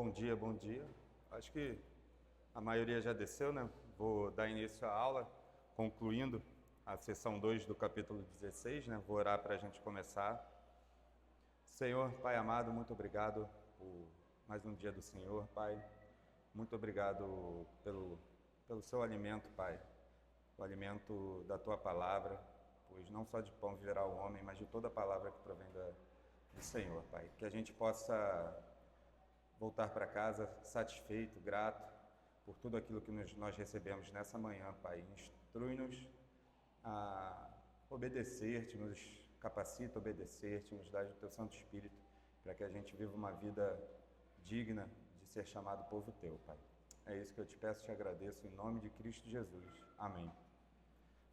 Bom dia, bom dia. Acho que a maioria já desceu, né? Vou dar início à aula, concluindo a sessão 2 do capítulo 16, né? Vou orar para a gente começar. Senhor, Pai amado, muito obrigado por mais um dia do Senhor, Pai. Muito obrigado pelo seu alimento, Pai. O alimento da Tua palavra, pois não só de pão viverá o homem, mas de toda a palavra que provém do Senhor, Pai. Que a gente possa voltar para casa satisfeito, grato por tudo aquilo que nós recebemos nessa manhã, Pai. Instrui-nos a obedecer-te, nos capacita a obedecer-te, nos dá o Teu Santo Espírito, para que a gente viva uma vida digna de ser chamado povo Teu, Pai. É isso que eu te peço e te agradeço, em nome de Cristo Jesus. Amém.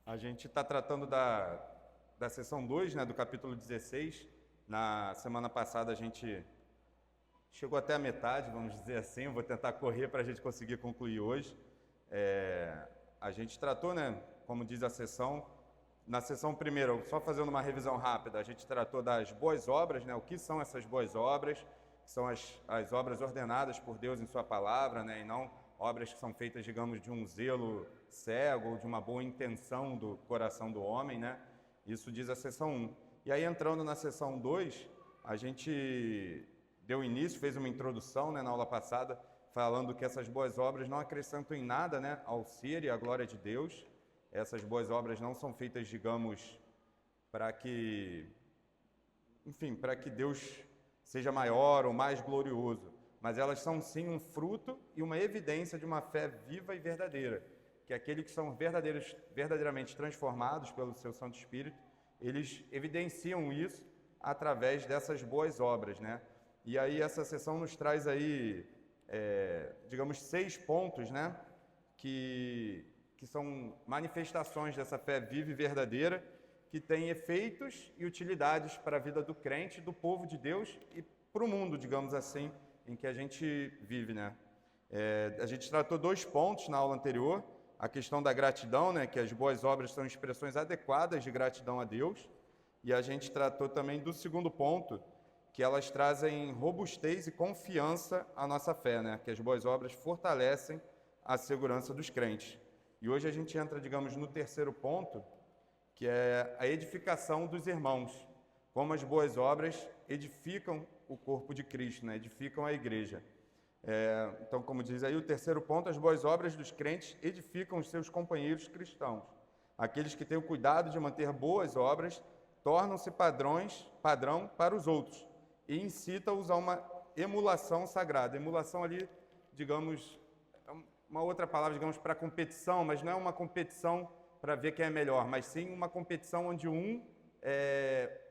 A gente está tratando da sessão 2, né, do capítulo 16. Na semana passada a gente chegou até a metade, vamos dizer assim. Eu vou tentar correr para a gente conseguir concluir hoje. A gente tratou, né, como diz a sessão, na sessão primeira, só fazendo uma revisão rápida, a gente tratou das boas obras, né, o que são essas boas obras, que são as obras ordenadas por Deus em sua palavra, né, e não obras que são feitas, digamos, de um zelo cego ou de uma boa intenção do coração do homem, né? Isso diz a sessão 1. E aí, entrando na sessão 2, a gente deu início, fez uma introdução, né, na aula passada, falando que essas boas obras não acrescentam em nada, né, ao ser e à glória de Deus. Essas boas obras não são feitas, digamos, para que Deus seja maior ou mais glorioso, mas elas são sim um fruto e uma evidência de uma fé viva e verdadeira, que aqueles que são verdadeiramente transformados pelo seu Santo Espírito, eles evidenciam isso através dessas boas obras, né? E aí essa sessão nos traz aí, digamos, 6 pontos, né? Que são manifestações dessa fé viva e verdadeira, que tem efeitos e utilidades para a vida do crente, do povo de Deus e para o mundo, digamos assim, em que a gente vive, né? A gente tratou 2 pontos na aula anterior, a questão da gratidão, né? Que as boas obras são expressões adequadas de gratidão a Deus, e a gente tratou também do segundo ponto, que elas trazem robustez e confiança à nossa fé, né? Que as boas obras fortalecem a segurança dos crentes. E hoje a gente entra, digamos, no terceiro ponto, que é a edificação dos irmãos, como as boas obras edificam o corpo de Cristo, né? Edificam a igreja. Então, como diz aí o terceiro ponto, as boas obras dos crentes edificam os seus companheiros cristãos. Aqueles que têm o cuidado de manter boas obras tornam-se padrão para os outros e incita-os a uma emulação sagrada. Emulação ali, digamos, uma outra palavra, digamos, para competição, mas não é uma competição para ver quem é melhor, mas sim uma competição onde um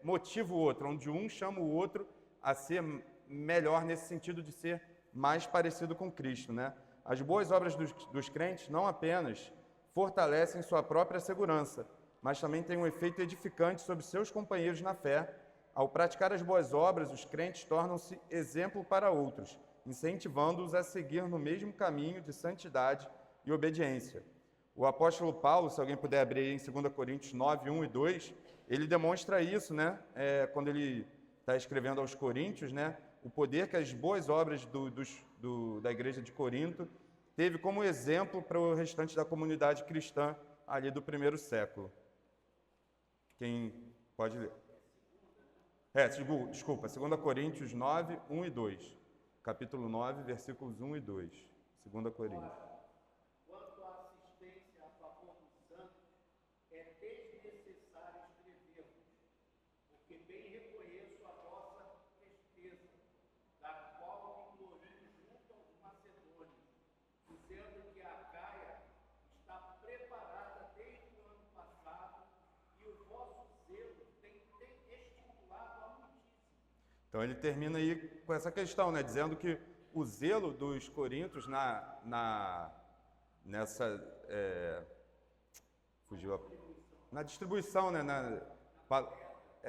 motiva o outro, onde um chama o outro a ser melhor nesse sentido de ser mais parecido com Cristo, né? As boas obras dos crentes não apenas fortalecem sua própria segurança, mas também têm um efeito edificante sobre seus companheiros na fé. Ao praticar as boas obras, os crentes tornam-se exemplo para outros, incentivando-os a seguir no mesmo caminho de santidade e obediência. O apóstolo Paulo, se alguém puder abrir aí em 2 Coríntios 9, 1 e 2, ele demonstra isso, né? Quando ele está escrevendo aos Coríntios, né? O poder que as boas obras da igreja de Corinto teve como exemplo para o restante da comunidade cristã ali do primeiro século. Quem pode ler? Desculpa, 2 Coríntios 9, 1 e 2. Capítulo 9, versículos 1 e 2. 2 Coríntios. Quanto à assistência a favor dos santos, é desnecessário escrever-vos, porque bem reconheço a vossa tristeza, da qual me glorio junto aos macedônios, dizendo que a Caia está preparada desde o ano passado e o vosso zelo tem estimulado a muitíssimo. Então ele termina aí com essa questão, né, dizendo que o zelo dos coríntios na distribuição, né,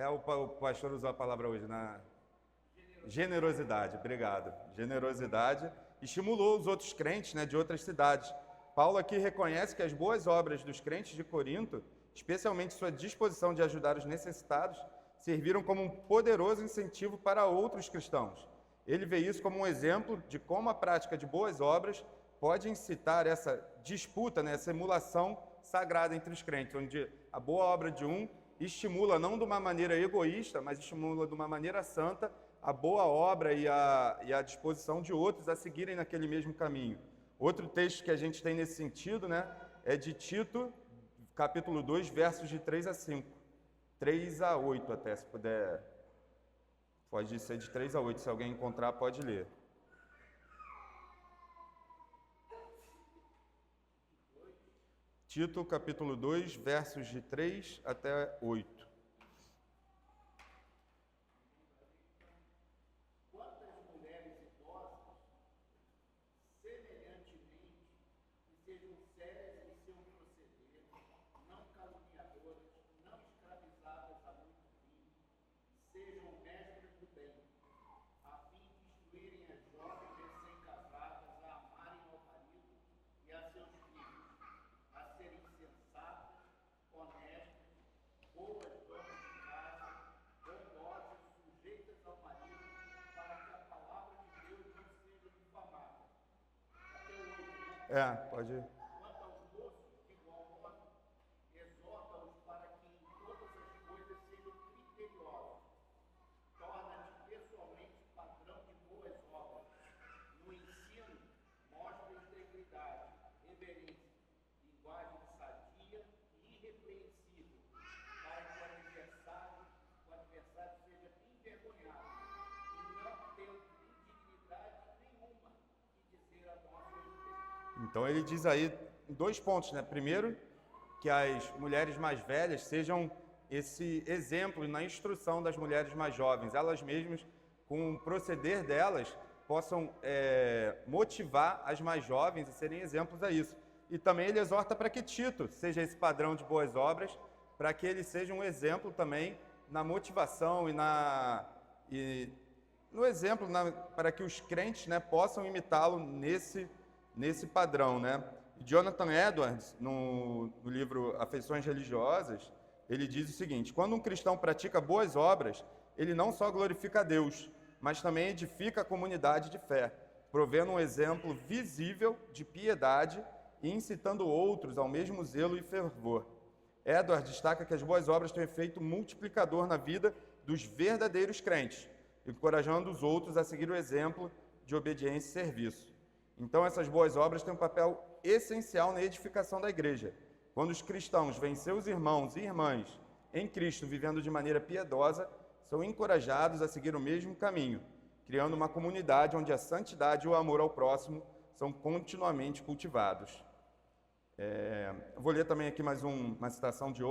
o pastor usou a palavra hoje, na generosidade, obrigado. Generosidade estimulou os outros crentes, né, de outras cidades. Paulo aqui reconhece que as boas obras dos crentes de Corinto, especialmente sua disposição de ajudar os necessitados, serviram como um poderoso incentivo para outros cristãos. Ele vê isso como um exemplo de como a prática de boas obras pode incitar essa disputa, né, essa emulação sagrada entre os crentes, onde a boa obra de um estimula, não de uma maneira egoísta, mas estimula de uma maneira santa, a boa obra e a disposição de outros a seguirem naquele mesmo caminho. Outro texto que a gente tem nesse sentido, né, é de Tito, capítulo 2, versos de 3 a 5. 3 a 8 até, se puder. Pode ser de 3 a 8, se alguém encontrar, pode ler. Tito, capítulo 2, versos de 3 até 8. Quantas mulheres idosas, semelhantemente, que sejam sérias em seu proceder, não caluniadoras, não escravizadas a muito vinho, sejam mestras do bem, a fim de instruírem as jovens recém-casadas a amarem ao marido e a seus filhos, a serem sensatas, honestas, boas donas de casa, bondosas, sujeitas ao marido, para que a palavra de Deus não seja difamada. Até o 8, né? Pode ir. Quanto aos moços, de igual modo, exorta-os para que em todas as coisas sejam criteriosos. Torna-te pessoalmente padrão de boas obras. No ensino, mostra integridade, reverência, linguagem sadia e irrepreensível, para que o adversário seja envergonhado e não tendo indignidade nenhuma que dizer a nosso respeito. Então ele diz aí dois pontos, né? Primeiro, que as mulheres mais velhas sejam esse exemplo na instrução das mulheres mais jovens, elas mesmas, com o proceder delas, possam motivar as mais jovens a serem exemplos a isso. E também ele exorta para que Tito seja esse padrão de boas obras, para que ele seja um exemplo também na motivação e no exemplo, para que os crentes, né, possam imitá-lo nesse padrão, né? Jonathan Edwards, no livro Afeições Religiosas, ele diz o seguinte: quando um cristão pratica boas obras, ele não só glorifica a Deus, mas também edifica a comunidade de fé, provendo um exemplo visível de piedade e incitando outros ao mesmo zelo e fervor. Edwards destaca que as boas obras têm efeito multiplicador na vida dos verdadeiros crentes, encorajando os outros a seguir o exemplo de obediência e serviço. Então, essas boas obras têm um papel essencial na edificação da igreja. Quando os cristãos veem seus irmãos e irmãs em Cristo vivendo de maneira piedosa, são encorajados a seguir o mesmo caminho, criando uma comunidade onde a santidade e o amor ao próximo são continuamente cultivados. Vou ler também aqui mais uma citação de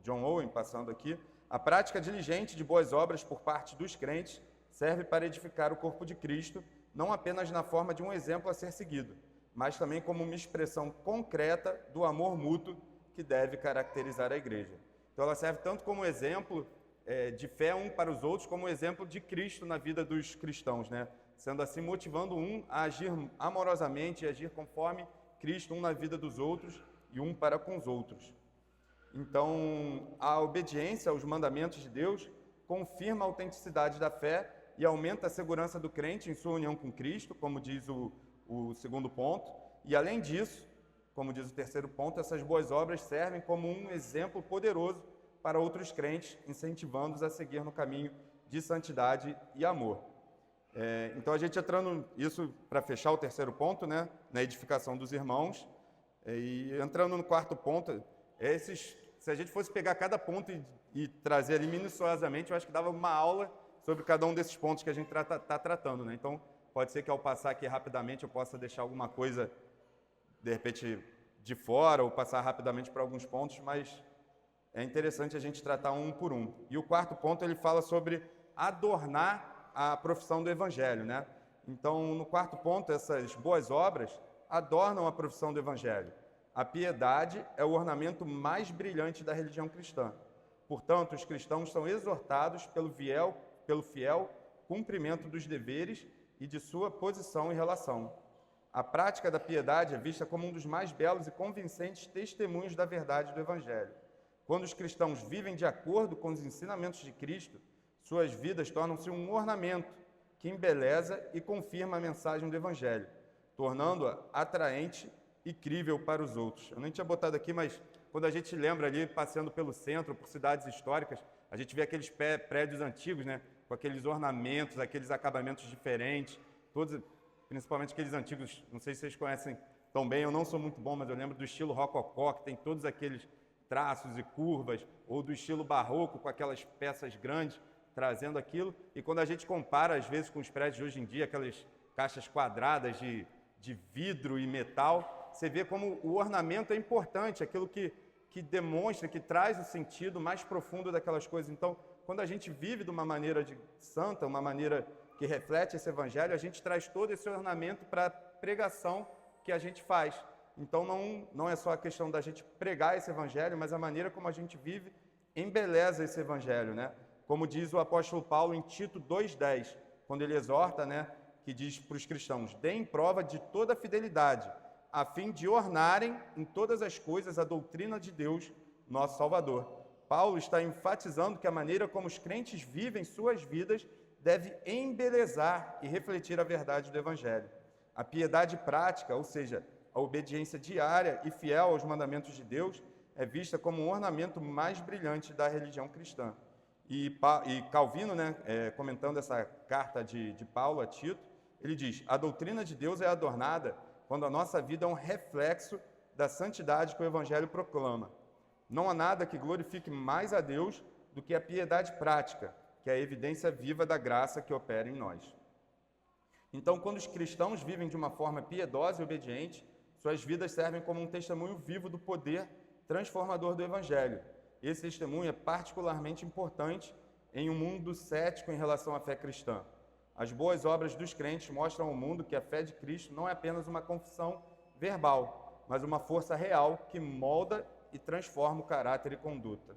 John Owen, passando aqui. A prática diligente de boas obras por parte dos crentes serve para edificar o corpo de Cristo, não apenas na forma de um exemplo a ser seguido, mas também como uma expressão concreta do amor mútuo que deve caracterizar a igreja. Então ela serve tanto como exemplo de fé um para os outros, como exemplo de Cristo na vida dos cristãos, né? Sendo assim motivando um a agir amorosamente e agir conforme Cristo, um na vida dos outros e um para com os outros. Então, a obediência aos mandamentos de Deus confirma a autenticidade da fé e aumenta a segurança do crente em sua união com Cristo, como diz o segundo ponto. E, além disso, como diz o terceiro ponto, essas boas obras servem como um exemplo poderoso para outros crentes, incentivando-os a seguir no caminho de santidade e amor. Então, a gente entrando isso para fechar o terceiro ponto, né, na edificação dos irmãos, e entrando no quarto ponto, se a gente fosse pegar cada ponto e trazer ali minuciosamente, eu acho que dava uma aula sobre cada um desses pontos que a gente está tratando, né? Então, pode ser que ao passar aqui rapidamente eu possa deixar alguma coisa, de repente, de fora, ou passar rapidamente para alguns pontos, mas é interessante a gente tratar um por um. E o quarto ponto, ele fala sobre adornar a profissão do Evangelho, né? Então, no quarto ponto, essas boas obras adornam a profissão do Evangelho. A piedade é o ornamento mais brilhante da religião cristã. Portanto, os cristãos são exortados pelo fiel cumprimento dos deveres e de sua posição e relação. A prática da piedade é vista como um dos mais belos e convincentes testemunhos da verdade do Evangelho. Quando os cristãos vivem de acordo com os ensinamentos de Cristo, suas vidas tornam-se um ornamento que embeleza e confirma a mensagem do Evangelho, tornando-a atraente e crível para os outros. Eu nem tinha botado aqui, mas quando a gente lembra ali, passeando pelo centro, por cidades históricas, a gente vê aqueles prédios antigos, né, com aqueles ornamentos, aqueles acabamentos diferentes, todos, principalmente aqueles antigos, não sei se vocês conhecem tão bem, eu não sou muito bom, mas eu lembro do estilo rococó, que tem todos aqueles traços e curvas, ou do estilo barroco, com aquelas peças grandes, trazendo aquilo. E quando a gente compara, às vezes, com os prédios de hoje em dia, aquelas caixas quadradas de vidro e metal, você vê como o ornamento é importante, aquilo que demonstra, que traz o sentido mais profundo daquelas coisas. Então, quando a gente vive de uma maneira santa, uma maneira que reflete esse Evangelho, a gente traz todo esse ornamento para a pregação que a gente faz. Então, não é só a questão da gente pregar esse Evangelho, mas a maneira como a gente vive embeleza esse Evangelho, né? Como diz o apóstolo Paulo em Tito 2,10, quando ele exorta, né, que diz para os cristãos: deem prova de toda a fidelidade, a fim de ornarem em todas as coisas a doutrina de Deus, nosso Salvador. Paulo está enfatizando que a maneira como os crentes vivem suas vidas deve embelezar e refletir a verdade do Evangelho. A piedade prática, ou seja, a obediência diária e fiel aos mandamentos de Deus, é vista como um ornamento mais brilhante da religião cristã. E Calvino, né, comentando essa carta de Paulo a Tito, ele diz: a doutrina de Deus é adornada quando a nossa vida é um reflexo da santidade que o Evangelho proclama. Não há nada que glorifique mais a Deus do que a piedade prática, que é a evidência viva da graça que opera em nós. Então, quando os cristãos vivem de uma forma piedosa e obediente, suas vidas servem como um testemunho vivo do poder transformador do Evangelho. Esse testemunho é particularmente importante em um mundo cético em relação à fé cristã. As boas obras dos crentes mostram ao mundo que a fé de Cristo não é apenas uma confissão verbal, mas uma força real que molda e transforma o caráter e conduta.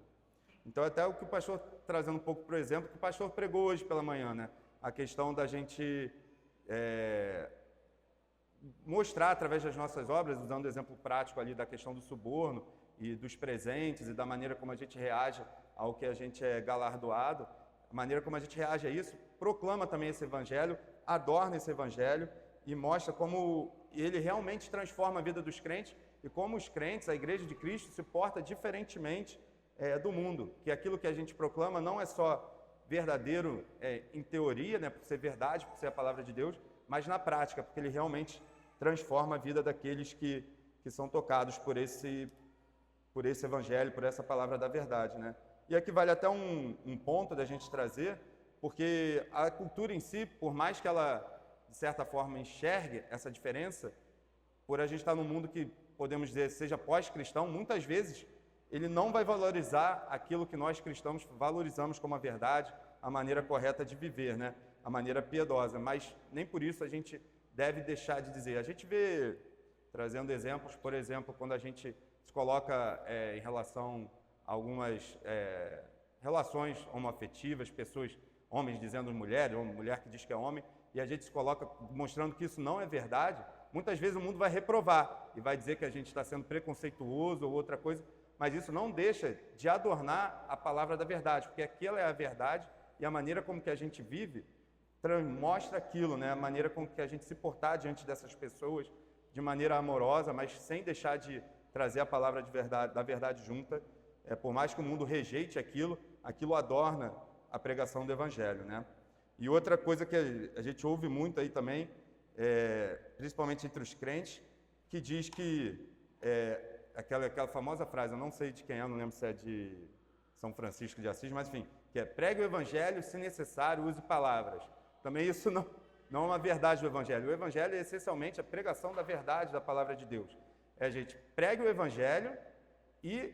Então, até o que o pastor, trazendo um pouco para o exemplo, que o pastor pregou hoje pela manhã, né? A questão da gente mostrar através das nossas obras, usando o exemplo prático ali da questão do suborno e dos presentes e da maneira como a gente reage ao que a gente é galardoado, a maneira como a gente reage a isso, proclama também esse Evangelho, adorna esse Evangelho e mostra como ele realmente transforma a vida dos crentes e como os crentes, a Igreja de Cristo, se porta diferentemente do mundo, que aquilo que a gente proclama não é só verdadeiro em teoria, né, por ser verdade, por ser a palavra de Deus, mas na prática, porque ele realmente transforma a vida daqueles que são tocados por esse Evangelho, por essa palavra da verdade, né? E aqui vale até um ponto da gente trazer, porque a cultura em si, por mais que ela, de certa forma, enxergue essa diferença, por a gente estar num mundo que, podemos dizer, seja pós-cristão, muitas vezes ele não vai valorizar aquilo que nós cristãos valorizamos como a verdade, a maneira correta de viver, né? A maneira piedosa, mas nem por isso a gente deve deixar de dizer. A gente vê, trazendo exemplos, por exemplo, quando a gente se coloca em relação a algumas relações homoafetivas, pessoas, homens dizendo mulher, ou mulher que diz que é homem, e a gente se coloca mostrando que isso não é verdade, muitas vezes o mundo vai reprovar e vai dizer que a gente está sendo preconceituoso ou outra coisa, mas isso não deixa de adornar a palavra da verdade, porque aquela é a verdade e a maneira como que a gente vive mostra aquilo, né? A maneira como que a gente se portar diante dessas pessoas de maneira amorosa, mas sem deixar de trazer a palavra da verdade junta. Por mais que o mundo rejeite aquilo adorna a pregação do Evangelho, né? E outra coisa que a gente ouve muito aí também, principalmente entre os crentes, que diz que aquela famosa frase, eu não sei de quem é, não lembro se é de São Francisco de Assis, mas enfim, que é: pregue o Evangelho, se necessário, use palavras. Também isso não é uma verdade do Evangelho. O Evangelho é essencialmente a pregação da verdade da palavra de Deus. A gente pregue o Evangelho e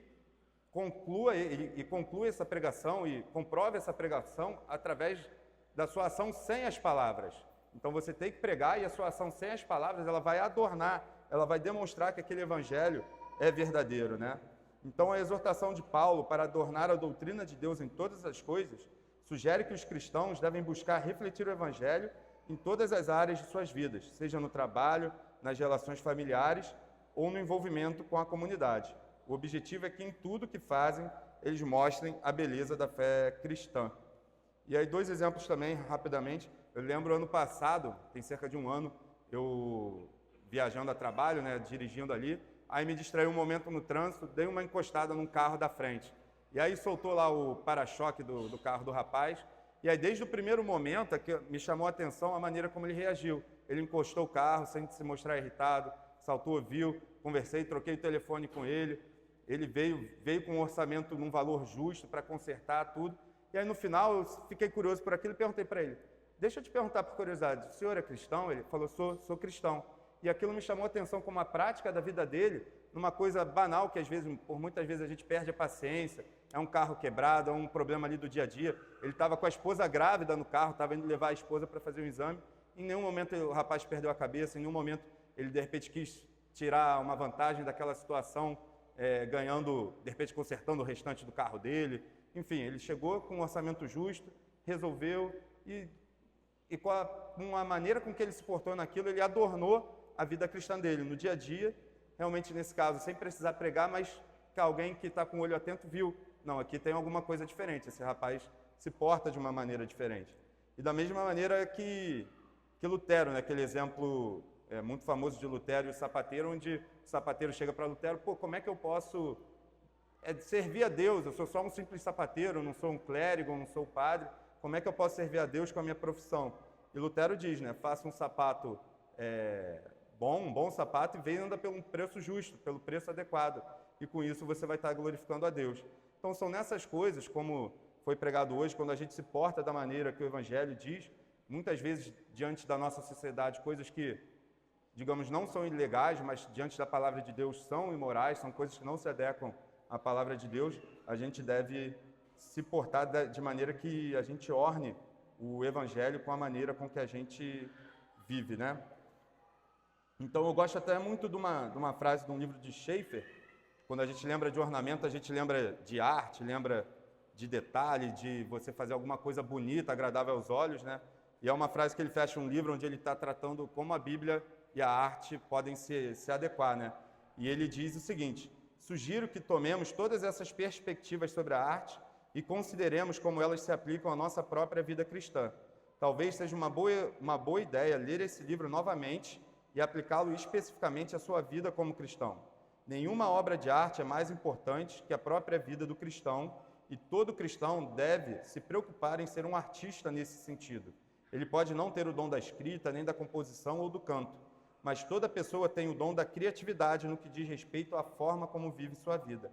conclua essa pregação e comprove essa pregação através da sua ação sem as palavras. Então você tem que pregar e a sua ação sem as palavras, ela vai adornar, ela vai demonstrar que aquele Evangelho é verdadeiro, né? Então a exortação de Paulo para adornar a doutrina de Deus em todas as coisas sugere que os cristãos devem buscar refletir o Evangelho em todas as áreas de suas vidas, seja no trabalho, nas relações familiares ou no envolvimento com a comunidade. O objetivo é que em tudo que fazem, eles mostrem a beleza da fé cristã. E aí 2 exemplos também, rapidamente, Eu lembro ano passado, tem cerca de um ano, eu viajando a trabalho, né, dirigindo ali, aí me distraí um momento no trânsito, dei uma encostada num carro da frente. E aí soltou lá o para-choque do carro do rapaz, e aí desde o primeiro momento me chamou a atenção a maneira como ele reagiu. Ele encostou o carro sem se mostrar irritado, saltou, viu, conversei, troquei o telefone com ele, ele veio com um orçamento num valor justo para consertar tudo. E aí no final eu fiquei curioso por aquilo e perguntei para ele, deixa eu te perguntar por curiosidade, o senhor é cristão? Ele falou, sou cristão. E aquilo me chamou a atenção como a prática da vida dele, numa coisa banal que às vezes, por muitas vezes a gente perde a paciência, é um carro quebrado, é um problema ali do dia a dia. Ele estava com a esposa grávida no carro, estava indo levar a esposa para fazer um exame, em nenhum momento o rapaz perdeu a cabeça, em nenhum momento ele de repente quis tirar uma vantagem daquela situação, ganhando, de repente consertando o restante do carro dele. Enfim, ele chegou com um orçamento justo, resolveu e com a maneira com que ele se portou naquilo, ele adornou a vida cristã dele, no dia a dia, realmente nesse caso, sem precisar pregar, mas que alguém que está com o olho atento viu, não, aqui tem alguma coisa diferente, esse rapaz se porta de uma maneira diferente. E da mesma maneira que Lutero, né, aquele exemplo muito famoso de Lutero e o sapateiro, onde o sapateiro chega para Lutero, pô, como é que eu posso servir a Deus? Eu sou só um simples sapateiro, não sou um clérigo, não sou padre, como é que eu posso servir a Deus com a minha profissão? E Lutero diz, né, faça um sapato um bom sapato e venda pelo preço justo, pelo preço adequado. E com isso você vai estar glorificando a Deus. Então são nessas coisas, como foi pregado hoje, quando a gente se porta da maneira que o Evangelho diz, muitas vezes diante da nossa sociedade, coisas que, digamos, não são ilegais, mas diante da palavra de Deus são imorais, são coisas que não se adequam à palavra de Deus, a gente deve se portar de maneira que a gente orne o Evangelho com a maneira com que a gente vive, né? Então eu gosto até muito de uma frase de um livro de Schaeffer. Quando a gente lembra de ornamento, a gente lembra de arte, lembra de detalhe, de você fazer alguma coisa bonita, agradável aos olhos, né? E é uma frase que ele fecha um livro onde ele está tratando como a Bíblia e a arte podem se adequar, né? E ele diz o seguinte, sugiro que tomemos todas essas perspectivas sobre a arte e consideremos como elas se aplicam à nossa própria vida cristã. Talvez seja uma boa ideia ler esse livro novamente e aplicá-lo especificamente à sua vida como cristão. Nenhuma obra de arte é mais importante que a própria vida do cristão, e todo cristão deve se preocupar em ser um artista nesse sentido. Ele pode não ter o dom da escrita, nem da composição ou do canto, mas toda pessoa tem o dom da criatividade no que diz respeito à forma como vive sua vida.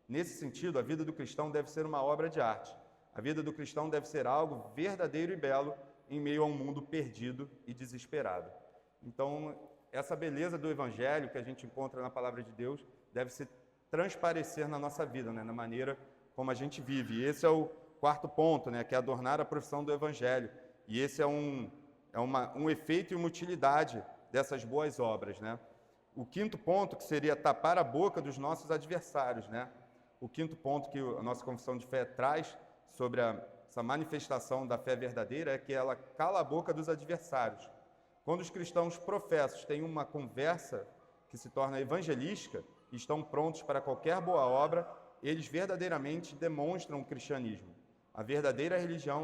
Nesse sentido, a vida do cristão deve ser uma obra de arte. A vida do cristão deve ser algo verdadeiro e belo em meio a um mundo perdido e desesperado. Então, essa beleza do Evangelho que a gente encontra na Palavra de Deus deve se transparecer na nossa vida, né? Na maneira como a gente vive. E esse é o quarto ponto, né? Que é adornar a profissão do Evangelho. E esse é um efeito e uma utilidade dessas boas obras, né? O quinto ponto, que seria tapar a boca dos nossos adversários, né? O quinto ponto que a nossa confissão de fé traz sobre essa manifestação da fé verdadeira é que ela cala a boca dos adversários. Quando os cristãos professos têm uma conversa que se torna evangelística e estão prontos para qualquer boa obra, eles verdadeiramente demonstram o cristianismo, a verdadeira religião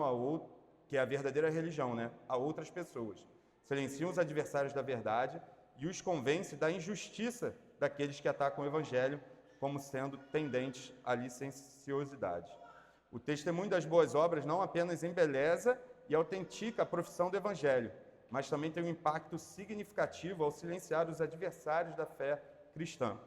que é a verdadeira religião, né, a outras pessoas. Silenciam os adversários da verdade e os convence da injustiça daqueles que atacam o evangelho como sendo tendentes à licenciosidade. O testemunho das boas obras não apenas embeleza e autentica a profissão do evangelho, mas também tem um impacto significativo ao silenciar os adversários da fé cristã.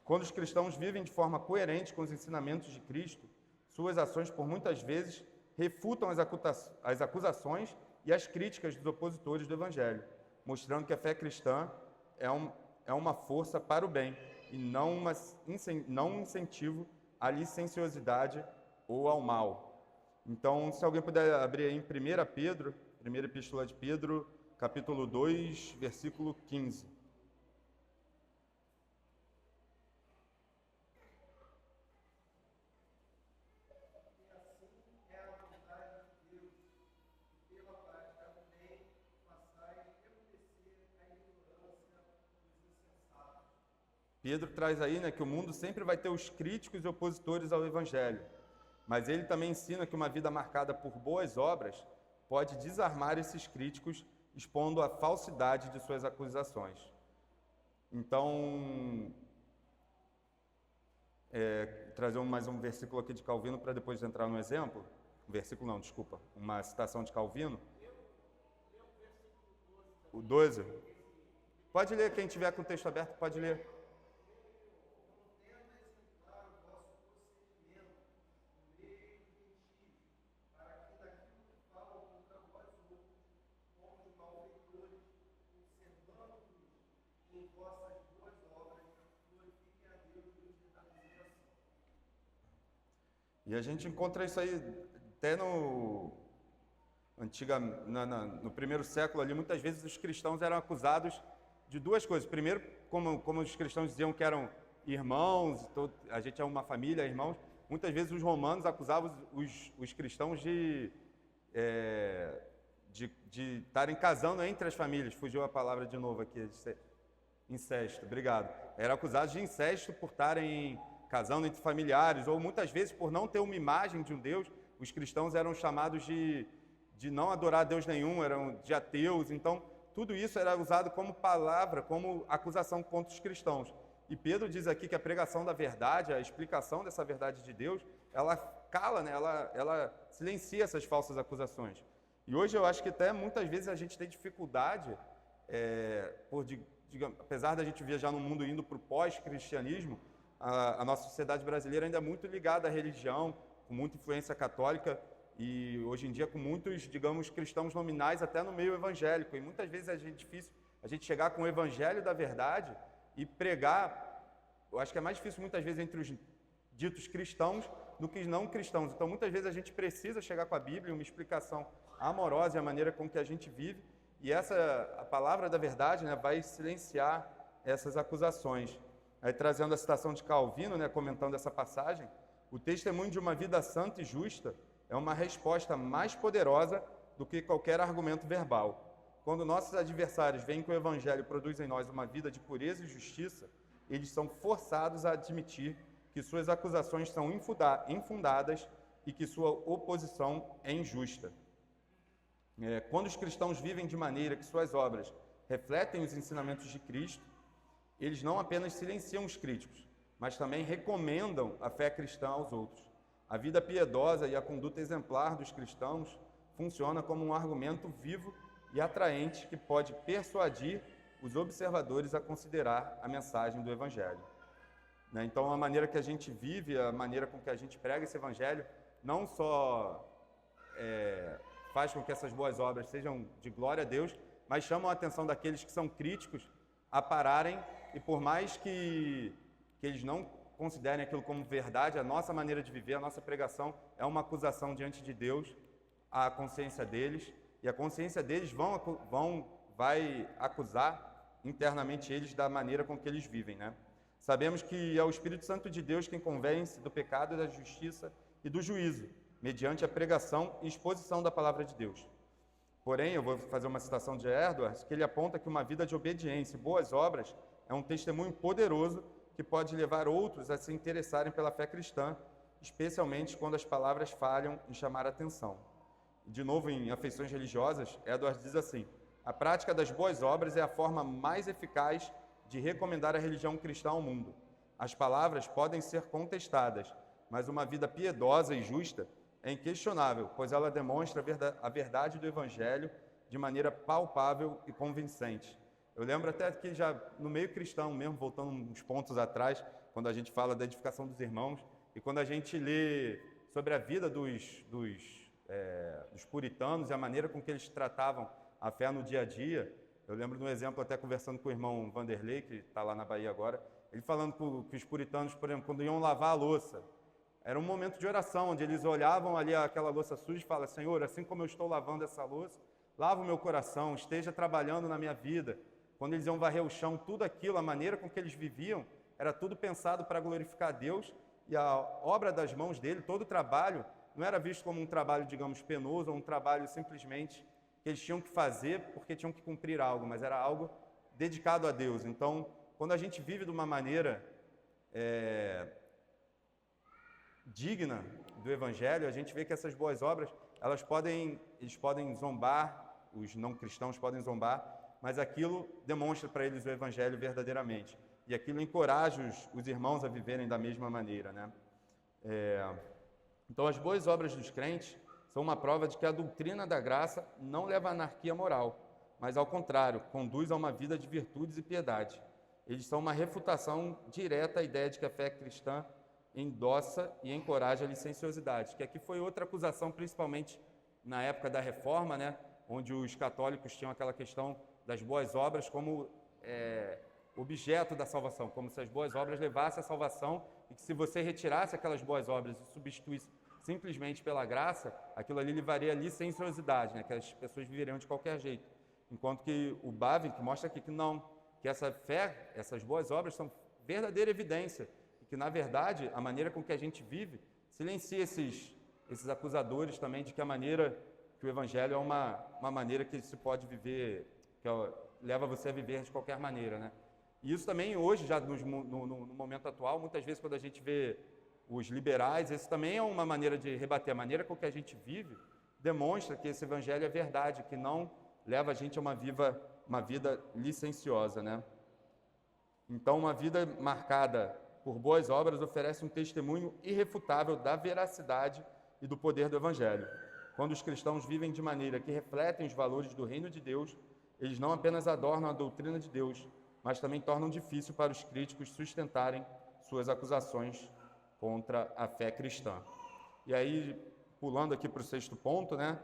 Quando os cristãos vivem de forma coerente com os ensinamentos de Cristo, suas ações, por muitas vezes, refutam as acusações e as críticas dos opositores do Evangelho, mostrando que a fé cristã é uma força para o bem e não um incentivo à licenciosidade ou ao mal. Então, se alguém puder abrir aí em 1 Pedro, primeira epístola de Pedro, capítulo 2, versículo 15. Pedro traz aí, né, que o mundo sempre vai ter os críticos e opositores ao Evangelho, mas ele também ensina que uma vida marcada por boas obras pode desarmar esses críticos, expondo a falsidade de suas acusações. Então, trazer mais um versículo aqui de Calvino para depois entrar no exemplo. Versículo não, desculpa. Uma citação de Calvino. O 12. Pode ler, quem tiver com o texto aberto, pode ler. E a gente encontra isso aí até no primeiro século ali. Muitas vezes os cristãos eram acusados de duas coisas. Primeiro, como os cristãos diziam que eram irmãos, a gente é uma família, irmãos. Muitas vezes os romanos acusavam os cristãos de estarem casando entre as famílias. Fugiu a palavra de novo aqui, incesto, obrigado. Eram acusados de incesto por estarem casando entre familiares, ou muitas vezes por não ter uma imagem de um Deus. Os cristãos eram chamados de não adorar a Deus nenhum, eram de ateus. Então, tudo isso era usado como palavra, como acusação contra os cristãos. E Pedro diz aqui que a pregação da verdade, a explicação dessa verdade de Deus, ela cala, né? ela silencia essas falsas acusações. E hoje eu acho que até muitas vezes a gente tem dificuldade, apesar da gente viajar no mundo indo para o pós-cristianismo, a nossa sociedade brasileira ainda é muito ligada à religião, com muita influência católica, e hoje em dia com muitos, digamos, cristãos nominais até no meio evangélico. E muitas vezes é difícil a gente chegar com o evangelho da verdade e pregar. Eu acho que é mais difícil muitas vezes entre os ditos cristãos do que não cristãos. Então muitas vezes a gente precisa chegar com a Bíblia, uma explicação amorosa e a maneira com que a gente vive, e a palavra da verdade, né, vai silenciar essas acusações. Aí, trazendo a citação de Calvino, né, comentando essa passagem, o testemunho de uma vida santa e justa é uma resposta mais poderosa do que qualquer argumento verbal. Quando nossos adversários veem que o Evangelho produz em nós uma vida de pureza e justiça, eles são forçados a admitir que suas acusações são infundadas e que sua oposição é injusta. Quando os cristãos vivem de maneira que suas obras refletem os ensinamentos de Cristo, eles não apenas silenciam os críticos, mas também recomendam a fé cristã aos outros. A vida piedosa e a conduta exemplar dos cristãos funciona como um argumento vivo e atraente que pode persuadir os observadores a considerar a mensagem do Evangelho. Então, a maneira que a gente vive, a maneira com que a gente prega esse Evangelho, não só faz com que essas boas obras sejam de glória a Deus, mas chamam a atenção daqueles que são críticos a pararem, e por mais que eles não considerem aquilo como verdade, a nossa maneira de viver, a nossa pregação é uma acusação diante de Deus à consciência deles, e a consciência deles vai acusar internamente eles da maneira com que eles vivem, né? Sabemos que é o Espírito Santo de Deus quem convence do pecado, da justiça e do juízo, mediante a pregação e exposição da palavra de Deus. Porém, eu vou fazer uma citação de Edwards, que ele aponta que uma vida de obediência e boas obras é um testemunho poderoso que pode levar outros a se interessarem pela fé cristã, especialmente quando as palavras falham em chamar a atenção. De novo, em Afeições Religiosas, Edwards diz assim: a prática das boas obras é a forma mais eficaz de recomendar a religião cristã ao mundo. As palavras podem ser contestadas, mas uma vida piedosa e justa é inquestionável, pois ela demonstra a verdade do Evangelho de maneira palpável e convincente. Eu lembro até que já no meio cristão mesmo, voltando uns pontos atrás, quando a gente fala da edificação dos irmãos, e quando a gente lê sobre a vida dos puritanos e a maneira com que eles tratavam a fé no dia a dia, eu lembro de um exemplo até conversando com o irmão Vanderlei, que está lá na Bahia agora, ele falando que os puritanos, por exemplo, quando iam lavar a louça, era um momento de oração, onde eles olhavam ali aquela louça suja e falavam: Senhor, assim como eu estou lavando essa louça, lava o meu coração, esteja trabalhando na minha vida. Quando eles iam varrer o chão, tudo aquilo, a maneira com que eles viviam, era tudo pensado para glorificar a Deus, e a obra das mãos dele, todo o trabalho, não era visto como um trabalho, digamos, penoso, ou um trabalho simplesmente que eles tinham que fazer porque tinham que cumprir algo, mas era algo dedicado a Deus. Então, quando a gente vive de uma maneira digna do Evangelho, a gente vê que essas boas obras, eles podem zombar, os não cristãos podem zombar, mas aquilo demonstra para eles o evangelho verdadeiramente. E aquilo encoraja os irmãos a viverem da mesma maneira, né? Então, as boas obras dos crentes são uma prova de que a doutrina da graça não leva à anarquia moral, mas, ao contrário, conduz a uma vida de virtudes e piedade. Eles são uma refutação direta à ideia de que a fé cristã endossa e encoraja a licenciosidade, que aqui foi outra acusação, principalmente na época da Reforma, né, onde os católicos tinham aquela questão das boas obras como objeto da salvação, como se as boas obras levassem à salvação e que se você retirasse aquelas boas obras e substituísse simplesmente pela graça, aquilo ali levaria à licenciosidade, né, que as pessoas viveriam de qualquer jeito. Enquanto que o Bavinck mostra aqui que não, que essa fé, essas boas obras são verdadeira evidência, e que, na verdade, a maneira com que a gente vive silencia esses acusadores também de que a maneira, que o Evangelho é uma maneira que se pode viver, que leva você a viver de qualquer maneira, né? E isso também hoje, já no momento atual, muitas vezes quando a gente vê os liberais, isso também é uma maneira de rebater, a maneira com que a gente vive demonstra que esse Evangelho é verdade, que não leva a gente a uma vida licenciosa, né? Então, uma vida marcada por boas obras oferece um testemunho irrefutável da veracidade e do poder do Evangelho. Quando os cristãos vivem de maneira que refletem os valores do reino de Deus, eles não apenas adornam a doutrina de Deus, mas também tornam difícil para os críticos sustentarem suas acusações contra a fé cristã. E aí, pulando aqui para o 6º ponto, né,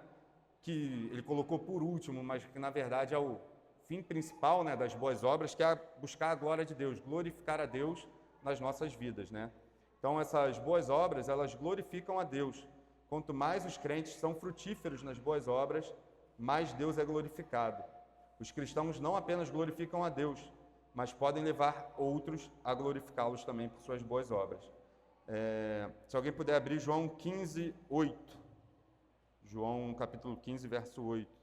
que ele colocou por último, mas que na verdade é o fim principal, né, das boas obras, que é buscar a glória de Deus, glorificar a Deus nas nossas vidas, né? Então, essas boas obras, elas glorificam a Deus. Quanto mais os crentes são frutíferos nas boas obras, mais Deus é glorificado. Os cristãos não apenas glorificam a Deus, mas podem levar outros a glorificá-los também por suas boas obras. Se alguém puder abrir João 15, 8. João capítulo 15, verso 8.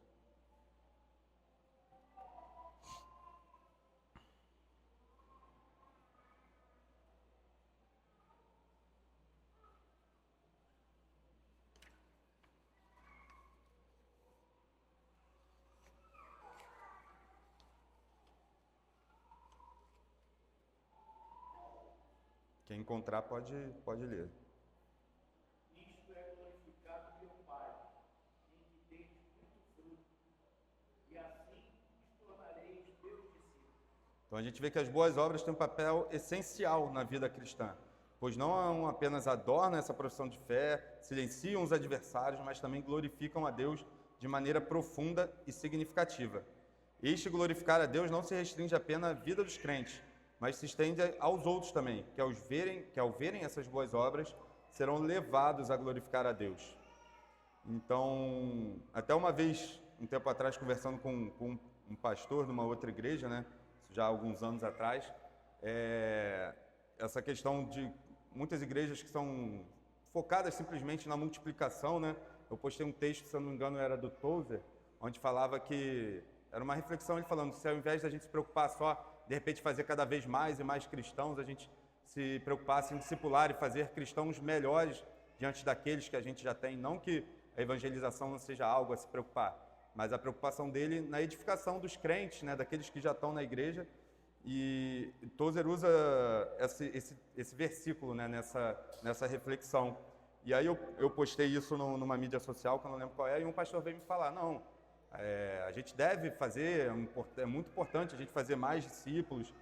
Quem encontrar pode ler. Isto é glorificado meu Pai, em que tendes muito fruto, e assim vos tornareis meus discípulos. Então a gente vê que as boas obras têm um papel essencial na vida cristã, pois não apenas adornam essa profissão de fé, silenciam os adversários, mas também glorificam a Deus de maneira profunda e significativa. Este glorificar a Deus não se restringe apenas à vida dos crentes, mas se estende aos outros também, que ao verem essas boas obras, serão levados a glorificar a Deus. Então, até uma vez, um tempo atrás, conversando com um pastor numa outra igreja, né, já há alguns anos atrás, essa questão de muitas igrejas que são focadas simplesmente na multiplicação, né? Eu postei um texto, se eu não me engano, era do Tozer, onde falava que era uma reflexão, ele falando, se ao invés da gente se preocupar só de repente fazer cada vez mais e mais cristãos, a gente se preocupasse em discipular e fazer cristãos melhores diante daqueles que a gente já tem. Não que a evangelização não seja algo a se preocupar, mas a preocupação dele na edificação dos crentes, né, daqueles que já estão na igreja. E Tozer usa esse versículo, né, nessa reflexão. E aí eu postei isso numa mídia social, que eu não lembro qual é, e um pastor veio me falar, não, a gente deve fazer, é muito importante a gente fazer mais discípulos.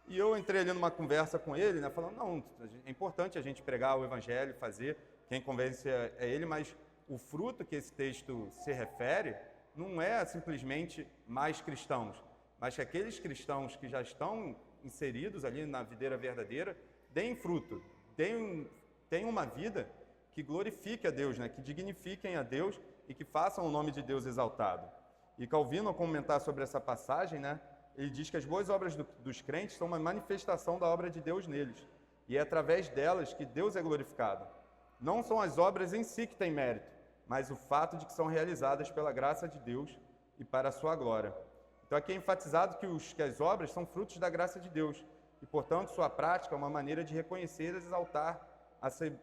E eu entrei ali numa conversa com ele, né, falando, não, é importante a gente pregar o evangelho, fazer, quem convence é ele, mas o fruto que esse texto se refere não é simplesmente mais cristãos, mas que aqueles cristãos que já estão inseridos ali na videira verdadeira deem fruto, tenham uma vida que glorifique a Deus, né, que dignifiquem a Deus e que façam o nome de Deus exaltado. E Calvino, ao comentar sobre essa passagem, né, ele diz que as boas obras dos crentes são uma manifestação da obra de Deus neles. E é através delas que Deus é glorificado. Não são as obras em si que têm mérito, mas o fato de que são realizadas pela graça de Deus e para a sua glória. Então aqui é enfatizado que as obras são frutos da graça de Deus. E, portanto, sua prática é uma maneira de reconhecer e exaltar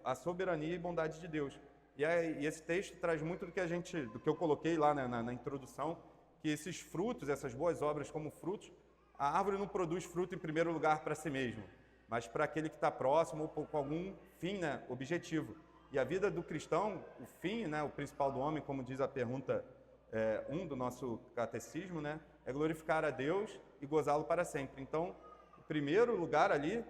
a soberania e bondade de Deus. E esse texto traz muito do que eu coloquei lá na introdução, que esses frutos, essas boas obras como frutos, a árvore não produz fruto em primeiro lugar para si mesmo, mas para aquele que está próximo ou com algum fim, né, objetivo. E a vida do cristão, o fim, né, o principal do homem, como diz a pergunta 1 do nosso catecismo, né, é glorificar a Deus e gozá-lo para sempre. Então, o primeiro lugar ali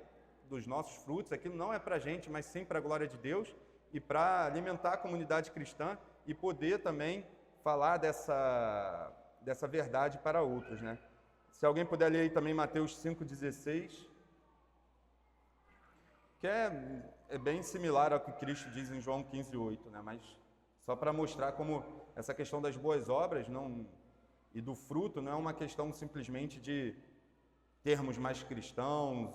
dos nossos frutos, aquilo não é para a gente, mas sim para a glória de Deus e para alimentar a comunidade cristã e poder também falar dessa verdade para outros, né? Se alguém puder ler aí também Mateus 5,16, que é bem similar ao que Cristo diz em João 15,8, né? Mas só para mostrar como essa questão das boas obras e do fruto não é uma questão simplesmente de termos mais cristãos,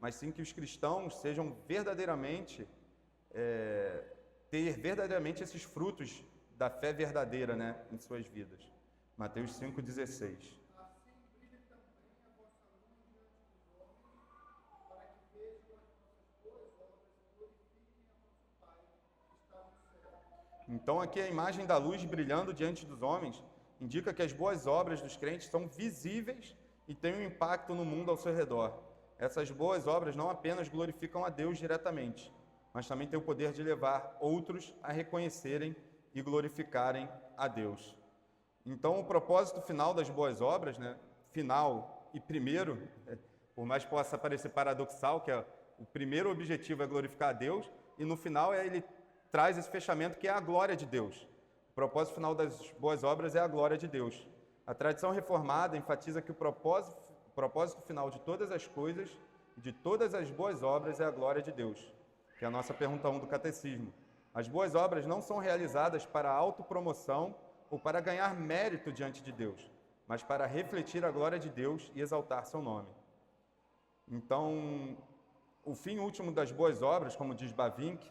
mas sim que os cristãos sejam verdadeiramente, ter verdadeiramente esses frutos da fé verdadeira, né, em suas vidas. Mateus 5,16. Então aqui a imagem da luz brilhando diante dos homens indica que as boas obras dos crentes são visíveis e têm um impacto no mundo ao seu redor. Essas boas obras não apenas glorificam a Deus diretamente, mas também têm o poder de levar outros a reconhecerem e glorificarem a Deus. Então o propósito final das boas obras, né, final e primeiro, por mais que possa parecer paradoxal, que o primeiro objetivo é glorificar a Deus, e no final ele traz esse fechamento que é a glória de Deus. O propósito final das boas obras é a glória de Deus. A tradição reformada enfatiza que o propósito final de todas as coisas e de todas as boas obras é a glória de Deus, que é a nossa pergunta 1 do catecismo. As boas obras não são realizadas para autopromoção ou para ganhar mérito diante de Deus, mas para refletir a glória de Deus e exaltar seu nome. Então, o fim último das boas obras, como diz Bavinck,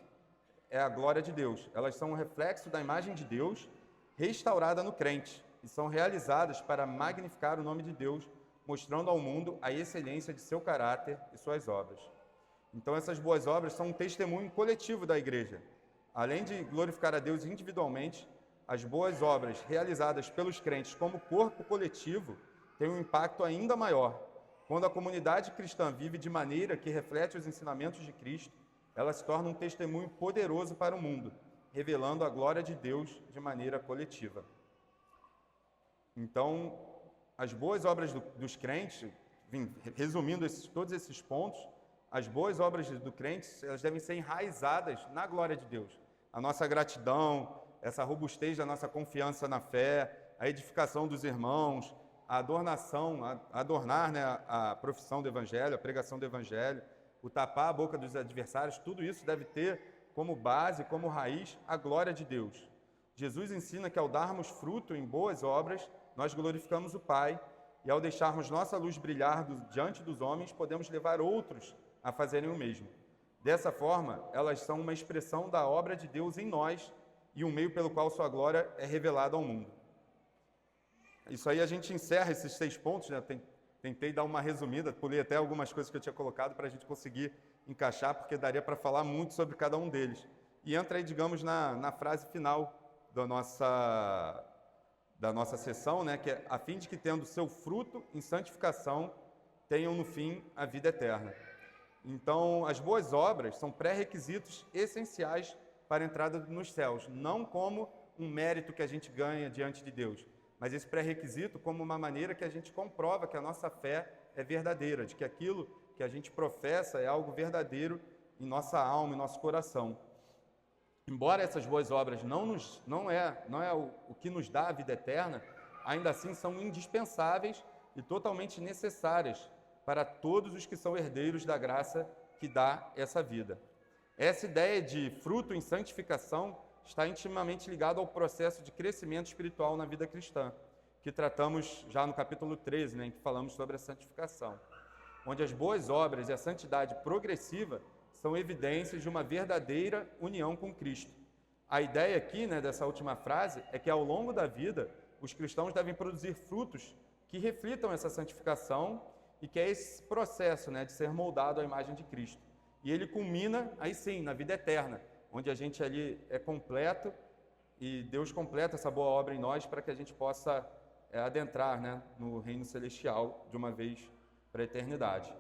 é a glória de Deus. Elas são um reflexo da imagem de Deus restaurada no crente e são realizadas para magnificar o nome de Deus, mostrando ao mundo a excelência de seu caráter e suas obras. Então essas boas obras são um testemunho coletivo da igreja. Além de glorificar a Deus individualmente, as boas obras realizadas pelos crentes como corpo coletivo têm um impacto ainda maior. Quando a comunidade cristã vive de maneira que reflete os ensinamentos de Cristo, ela se torna um testemunho poderoso para o mundo, revelando a glória de Deus de maneira coletiva. Então, as boas obras dos crentes, resumindo todos esses pontos, as boas obras do crente, elas devem ser enraizadas na glória de Deus. A nossa gratidão, essa robustez da nossa confiança na fé, a edificação dos irmãos, a adornar, né, a profissão do Evangelho, a pregação do Evangelho, o tapar a boca dos adversários, tudo isso deve ter como base, como raiz, a glória de Deus. Jesus ensina que ao darmos fruto em boas obras, nós glorificamos o Pai, e ao deixarmos nossa luz brilhar diante dos homens, podemos levar outros a fazerem o mesmo. Dessa forma, elas são uma expressão da obra de Deus em nós e um meio pelo qual sua glória é revelada ao mundo. Isso aí a gente encerra esses 6 pontos, né? Tentei dar uma resumida, pulei até algumas coisas que eu tinha colocado para a gente conseguir encaixar, porque daria para falar muito sobre cada um deles. E entra aí, digamos, na frase final da nossa sessão, né, que é a fim de que, tendo seu fruto em santificação, tenham no fim a vida eterna. Então, as boas obras são pré-requisitos essenciais para a entrada nos céus, não como um mérito que a gente ganha diante de Deus, mas esse pré-requisito como uma maneira que a gente comprova que a nossa fé é verdadeira, de que aquilo que a gente professa é algo verdadeiro em nossa alma, em nosso coração. Embora essas boas obras não é o que nos dá a vida eterna, ainda assim são indispensáveis e totalmente necessárias para todos os que são herdeiros da graça que dá essa vida. Essa ideia de fruto em santificação está intimamente ligado ao processo de crescimento espiritual na vida cristã, que tratamos já no capítulo 13, né, em que falamos sobre a santificação, onde as boas obras e a santidade progressiva são evidências de uma verdadeira união com Cristo. A ideia aqui, né, dessa última frase, é que ao longo da vida, os cristãos devem produzir frutos que reflitam essa santificação e que é esse processo, né, de ser moldado à imagem de Cristo. E ele culmina, aí sim, na vida eterna, onde a gente ali é completo e Deus completa essa boa obra em nós para que a gente possa adentrar, né, no reino celestial de uma vez para a eternidade.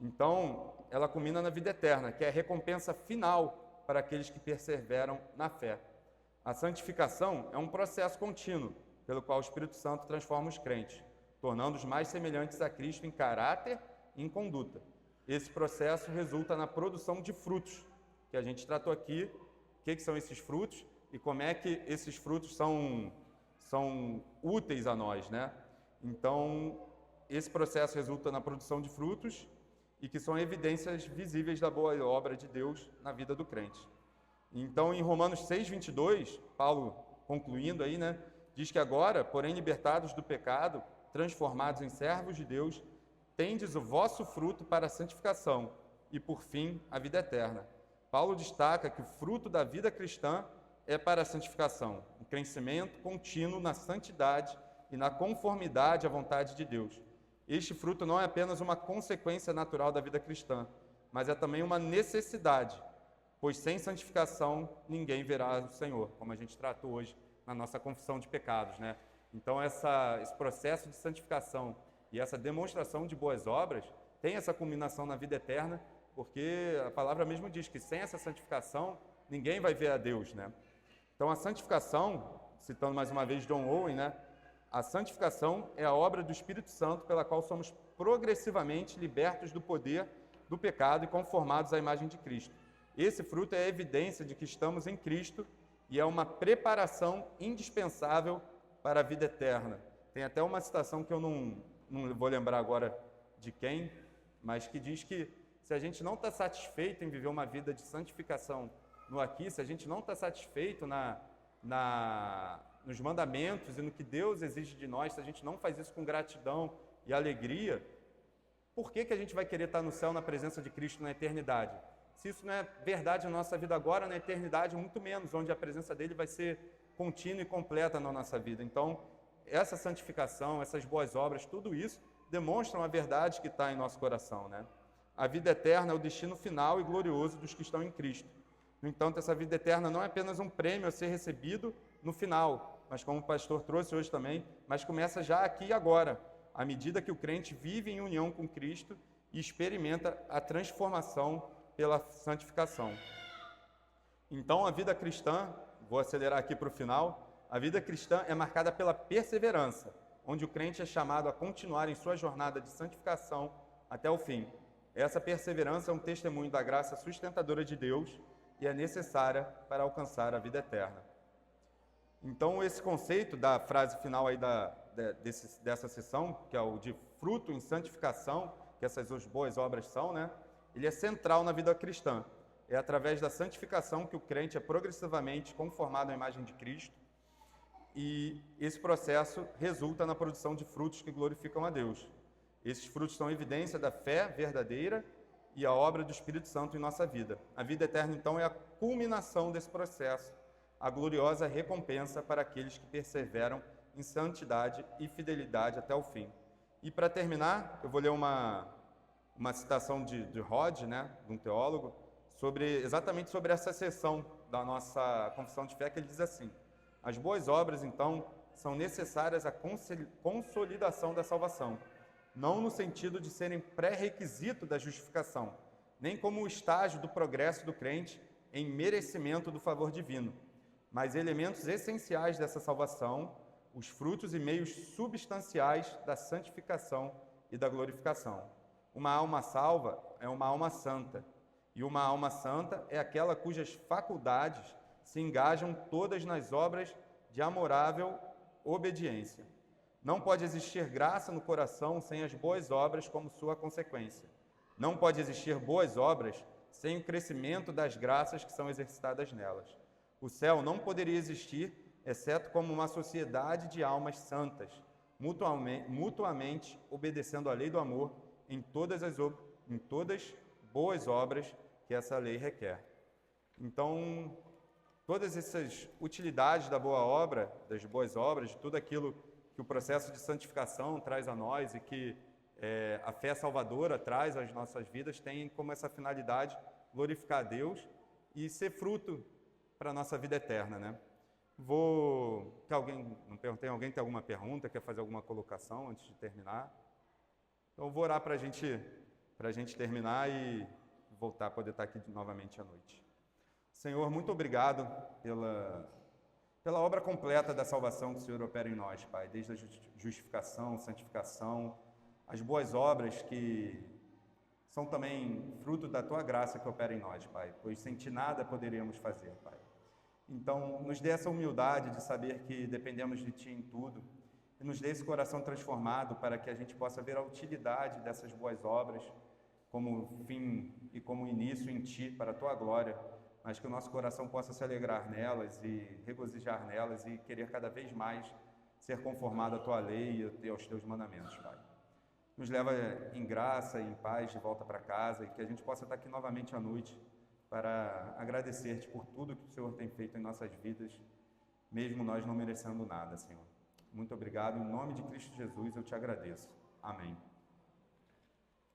Então, ela culmina na vida eterna, que é a recompensa final para aqueles que perseveram na fé. A santificação é um processo contínuo, pelo qual o Espírito Santo transforma os crentes, tornando-os mais semelhantes a Cristo em caráter e em conduta. Esse processo resulta na produção de frutos, que a gente tratou aqui. O que são esses frutos e como é que esses frutos são úteis a nós, né? Então, esse processo resulta na produção de frutos e que são evidências visíveis da boa obra de Deus na vida do crente. Então, em Romanos 6:22, Paulo, concluindo aí, né, diz que agora, porém, libertados do pecado, transformados em servos de Deus, tendes o vosso fruto para a santificação e, por fim, a vida eterna. Paulo destaca que o fruto da vida cristã é para a santificação, um crescimento contínuo na santidade e na conformidade à vontade de Deus. Este fruto não é apenas uma consequência natural da vida cristã, mas é também uma necessidade, pois sem santificação ninguém verá o Senhor, como a gente tratou hoje na nossa confissão de pecados, né? Então, esse processo de santificação e essa demonstração de boas obras tem essa culminação na vida eterna, porque a palavra mesmo diz que sem essa santificação ninguém vai ver a Deus, né? Então, a santificação, citando mais uma vez John Owen, né? A santificação é a obra do Espírito Santo pela qual somos progressivamente libertos do poder do pecado e conformados à imagem de Cristo. Esse fruto é a evidência de que estamos em Cristo e é uma preparação indispensável para a vida eterna. Tem até uma citação que eu não vou lembrar agora de quem, mas que diz que se a gente não está satisfeito em viver uma vida de santificação no aqui, se a gente não está satisfeito nos mandamentos e no que Deus exige de nós, se a gente não faz isso com gratidão e alegria, por que a gente vai querer estar no céu na presença de Cristo na eternidade? Se isso não é verdade na nossa vida agora, na eternidade, muito menos, onde a presença dele vai ser contínua e completa na nossa vida. Então, essa santificação, essas boas obras, tudo isso demonstram a verdade que está em nosso coração, né? A vida eterna é o destino final e glorioso dos que estão em Cristo. No entanto, essa vida eterna não é apenas um prêmio a ser recebido no final, mas como o pastor trouxe hoje também, mas começa já aqui e agora, à medida que o crente vive em união com Cristo e experimenta a transformação pela santificação. Então, a vida cristã, vou acelerar aqui para o final, a vida cristã é marcada pela perseverança, onde o crente é chamado a continuar em sua jornada de santificação até o fim. Essa perseverança é um testemunho da graça sustentadora de Deus e é necessária para alcançar a vida eterna. Então, esse conceito da frase final aí dessa sessão, que é o de fruto em santificação, que essas boas obras são, né? Ele é central na vida cristã. É através da santificação que o crente é progressivamente conformado à imagem de Cristo e esse processo resulta na produção de frutos que glorificam a Deus. Esses frutos são evidência da fé verdadeira e a obra do Espírito Santo em nossa vida. A vida eterna, então, é a culminação desse processo, a gloriosa recompensa para aqueles que perseveram em santidade e fidelidade até o fim. E para terminar, eu vou ler uma citação de Rod, né, de um teólogo, exatamente sobre essa seção da nossa confissão de fé, que ele diz assim: as boas obras, então, são necessárias à consolidação da salvação, não no sentido de serem pré-requisito da justificação, nem como o estágio do progresso do crente em merecimento do favor divino, mas elementos essenciais dessa salvação, os frutos e meios substanciais da santificação e da glorificação. Uma alma salva é uma alma santa, e uma alma santa é aquela cujas faculdades se engajam todas nas obras de amorável obediência. Não pode existir graça no coração sem as boas obras como sua consequência. Não pode existir boas obras sem o crescimento das graças que são exercitadas nelas. O céu não poderia existir, exceto como uma sociedade de almas santas, mutuamente obedecendo à lei do amor em todas boas obras que essa lei requer. Então, todas essas utilidades da boa obra, das boas obras, de tudo aquilo que o processo de santificação traz a nós e que a fé salvadora traz às nossas vidas, tem como essa finalidade glorificar a Deus e ser fruto para a nossa vida eterna, né? Tem alguém que tem alguma pergunta, quer fazer alguma colocação antes de terminar? Então, eu vou orar para a gente terminar e voltar a poder estar aqui novamente à noite. Senhor, muito obrigado pela obra completa da salvação que o Senhor opera em nós, Pai, desde a justificação, santificação, as boas obras que são também fruto da Tua graça que opera em nós, Pai, pois sem Ti nada poderíamos fazer, Pai. Então, nos dê essa humildade de saber que dependemos de Ti em tudo, e nos dê esse coração transformado para que a gente possa ver a utilidade dessas boas obras como fim e como início em Ti, para a Tua glória, mas que o nosso coração possa se alegrar nelas e regozijar nelas e querer cada vez mais ser conformado à Tua lei e aos Teus mandamentos, Pai. Nos leva em graça e em paz de volta para casa e que a gente possa estar aqui novamente à noite para agradecer-te por tudo que o Senhor tem feito em nossas vidas, mesmo nós não merecendo nada, Senhor. Muito obrigado. Em nome de Cristo Jesus eu te agradeço. Amém.